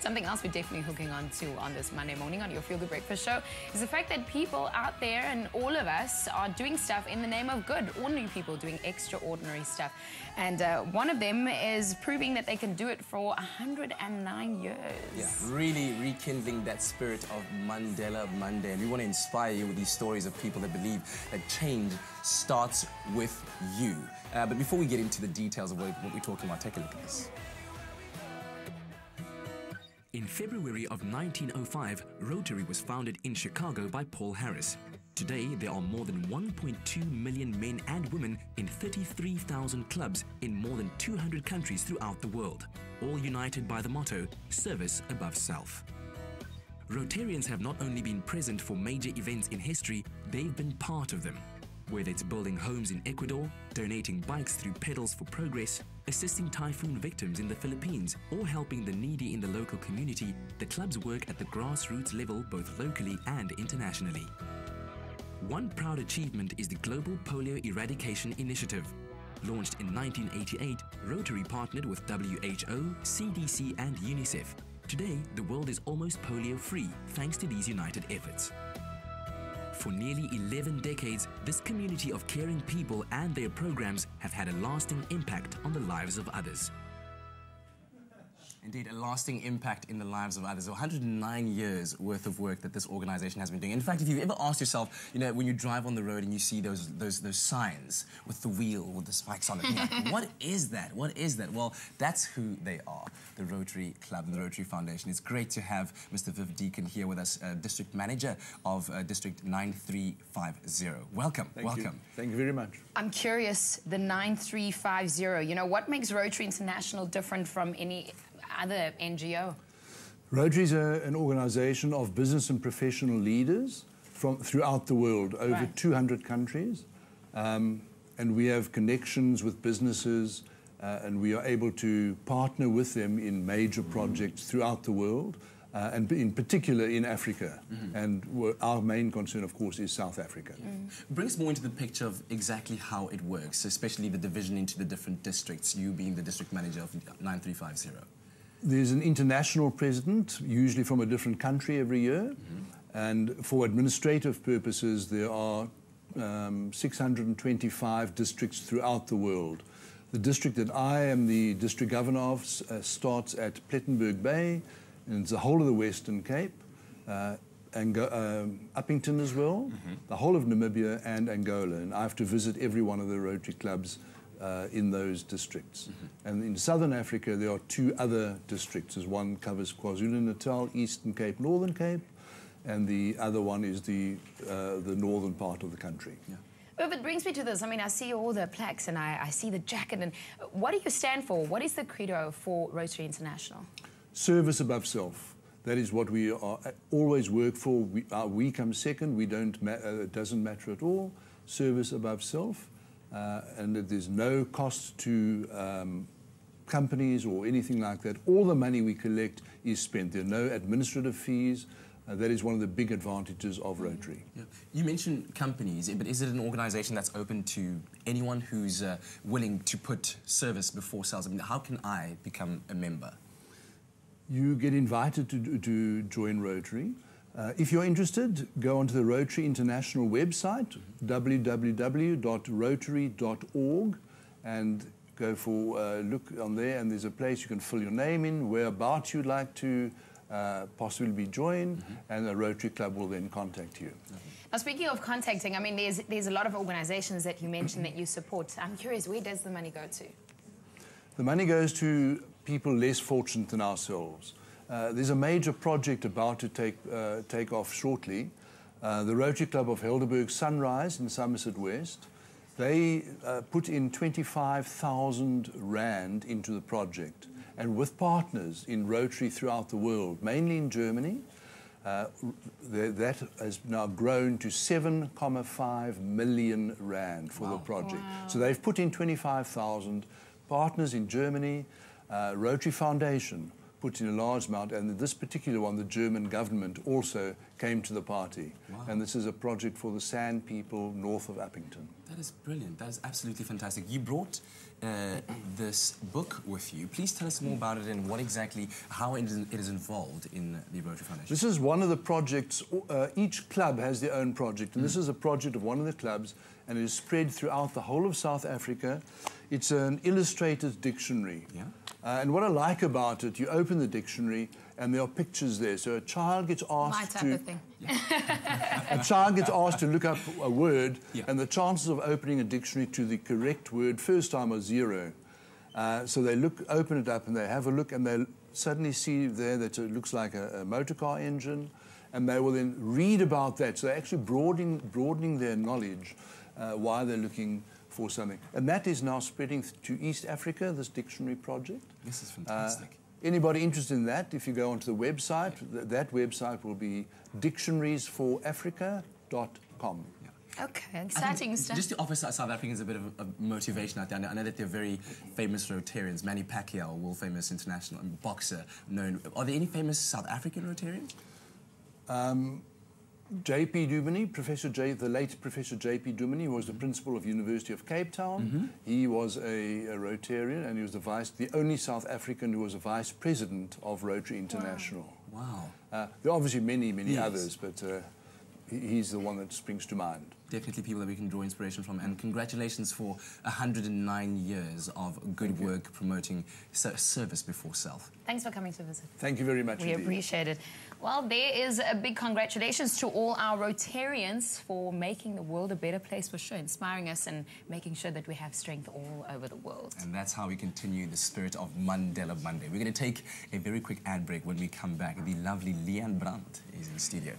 Something else we're definitely hooking on to on this Monday morning on your Feel Good Breakfast show is the fact that people out there and all of us are doing stuff in the name of good. Ordinary people doing extraordinary stuff. And one of them is proving that they can do it for 109 years. Yeah, really rekindling that spirit of Mandela Monday. And we want to inspire you with these stories of people that believe that change starts with you. But before we get into the details of what we're talking about, take a look at this. In February of 1905, Rotary was founded in Chicago by Paul Harris. Today, there are more than 1.2 million men and women in 33,000 clubs in more than 200 countries throughout the world, all united by the motto, service above self. Rotarians have not only been present for major events in history, they've been part of them. Whether it's building homes in Ecuador, donating bikes through Pedals for Progress, assisting typhoon victims in the Philippines, or helping the needy in the local community, the clubs work at the grassroots level both locally and internationally. One proud achievement is the Global Polio Eradication Initiative. Launched in 1988, Rotary partnered with WHO, CDC and UNICEF. Today, the world is almost polio-free thanks to these united efforts. For nearly 11 decades, this community of caring people and their programs have had a lasting impact on the lives of others. Indeed, a lasting impact in the lives of others. 109 years worth of work that this organization has been doing. In fact, if you've ever asked yourself, you know, when you drive on the road and you see those signs with the wheel, with the spikes on it, you're like, what is that? What is that? Well, that's who they are, the Rotary Club and the Rotary Foundation. It's great to have Mr. Viv Deacon here with us, District Manager of District 9350. Welcome. Welcome. Thank you very much. I'm curious, the 9350, you know, what makes Rotary International different from any other NGO? Rotary is an organisation of business and professional leaders from throughout the world, over 200 countries. And we have connections with businesses and we are able to partner with them in major projects throughout the world and in particular in Africa. And our main concern, of course, is South Africa. Bring us more into the picture of exactly how it works, especially the division into the different districts, you being the district manager of 9350. There's an international president, usually from a different country every year. And for administrative purposes, there are 625 districts throughout the world. The district that I am the district governor of starts at Plettenberg Bay, and it's the whole of the Western Cape, Uppington as well, the whole of Namibia and Angola. And I have to visit every one of the Rotary clubs in those districts. And in Southern Africa, there are two other districts. One covers KwaZulu-Natal, Eastern Cape, Northern Cape, and the other one is the northern part of the country. But it brings me to this. I mean, I see all the plaques and I see the jacket. And what do you stand for? What is the credo for Rotary International? Service above self. That is what we always work for. We come second. We don't. It doesn't matter at all. Service above self. And that there's no cost to companies or anything like that. All the money we collect is spent. There are no administrative fees. That is one of the big advantages of Rotary. You mentioned companies, but is it an organisation that's open to anyone who's willing to put service before sales? I mean, how can I become a member? You get invited to join Rotary. If you're interested, go onto the Rotary International website, www.rotary.org, and go for a look on there, and there's a place you can fill your name in, whereabouts you'd like to possibly be joined, and the Rotary Club will then contact you. Now, speaking of contacting, I mean, there's a lot of organisations that you mentioned that you support. I'm curious, where does the money go to? The money goes to people less fortunate than ourselves. There's a major project about to take off shortly. The Rotary Club of Helderberg Sunrise in Somerset West, they put in 25,000 Rand into the project. And with partners in Rotary throughout the world, mainly in Germany, that has now grown to 7.5 million Rand for the project. So they've put in 25,000 partners in Germany, Rotary Foundation, put in a large amount, and this particular one, the German government also came to the party. Wow. And this is a project for the San people north of Uppington. That is brilliant. That is absolutely fantastic. You brought this book with you. Please tell us more about it and what exactly, how it is involved in the Rotary Foundation. This is one of the projects. Each club has their own project, and this is a project of one of the clubs, and it is spread throughout the whole of South Africa. It's an illustrated dictionary. Yeah. And what I like about it, you open the dictionary and there are pictures there. So a child gets asked a child gets asked to look up a word, and the chances of opening a dictionary to the correct word first time are 0. So they open it up and they have a look, and they suddenly see there that it looks like a motor car engine, and they will then read about that. So they're actually broadening their knowledge while they're looking for something. And that is now spreading to East Africa, this dictionary project. This is fantastic. Anybody interested in that, if you go onto the website, that website will be dictionariesforafrica.com. Okay, exciting stuff. Just to offer South Africans a bit of a motivation out there, I know that they're very famous Rotarians. Manny Pacquiao, world famous international boxer, known. Are there any famous South African Rotarians? J.P. Duminy, the late Professor J.P. Duminy was the principal of University of Cape Town. He was a Rotarian, and he was the only South African who was a vice president of Rotary International. Wow. There are obviously many others, but he's the one that springs to mind. Definitely people that we can draw inspiration from, and congratulations for 109 years of good work promoting service before self. Thanks for coming to visit. Thank you very much We indeed. appreciate it. Well, there is a big congratulations to all our Rotarians for making the world a better place for sure, inspiring us and making sure that we have strength all over the world. And that's how we continue the spirit of Mandela Monday. We're going to take a very quick ad break. When we come back, the lovely Leigh-Anne is in studio.